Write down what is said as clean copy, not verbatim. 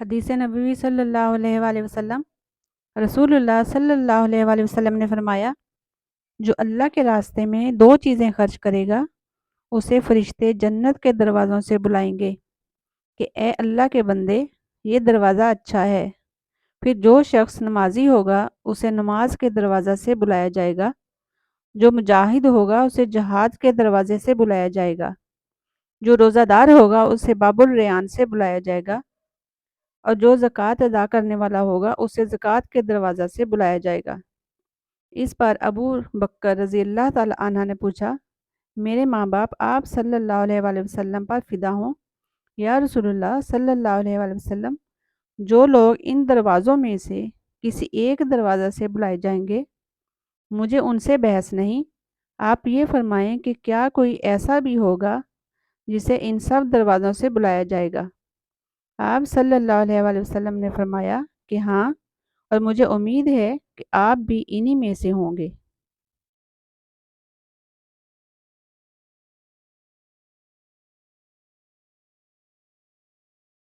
حدیث نبوی صلی اللہ علیہ وآلہ وسلم، رسول اللہ صلی اللہ علیہ وآلہ وسلم نے فرمایا، جو اللہ کے راستے میں دو چیزیں خرچ کرے گا اسے فرشتے جنت کے دروازوں سے بلائیں گے کہ اے اللہ کے بندے، یہ دروازہ اچھا ہے۔ پھر جو شخص نمازی ہوگا اسے نماز کے دروازہ سے بلایا جائے گا، جو مجاہد ہوگا اسے جہاد کے دروازے سے بلایا جائے گا، جو روزہ دار ہوگا اسے باب الریان سے بلایا جائے گا، اور جو زکوٰۃ ادا کرنے والا ہوگا اسے زکوٰۃ کے دروازہ سے بلایا جائے گا۔ اس پر ابو بکر رضی اللہ تعالی عنہ نے پوچھا، میرے ماں باپ آپ صلی اللہ علیہ وآلہ وسلم پر فدا ہوں، یا رسول اللہ صلی اللہ علیہ وآلہ وسلم، جو لوگ ان دروازوں میں سے کسی ایک دروازہ سے بلائے جائیں گے مجھے ان سے بحث نہیں، آپ یہ فرمائیں کہ کیا کوئی ایسا بھی ہوگا جسے ان سب دروازوں سے بلایا جائے گا؟ آپ صلی اللہ علیہ وآلہ وسلم نے فرمایا کہ ہاں، اور مجھے امید ہے کہ آپ بھی انہی میں سے ہوں گے۔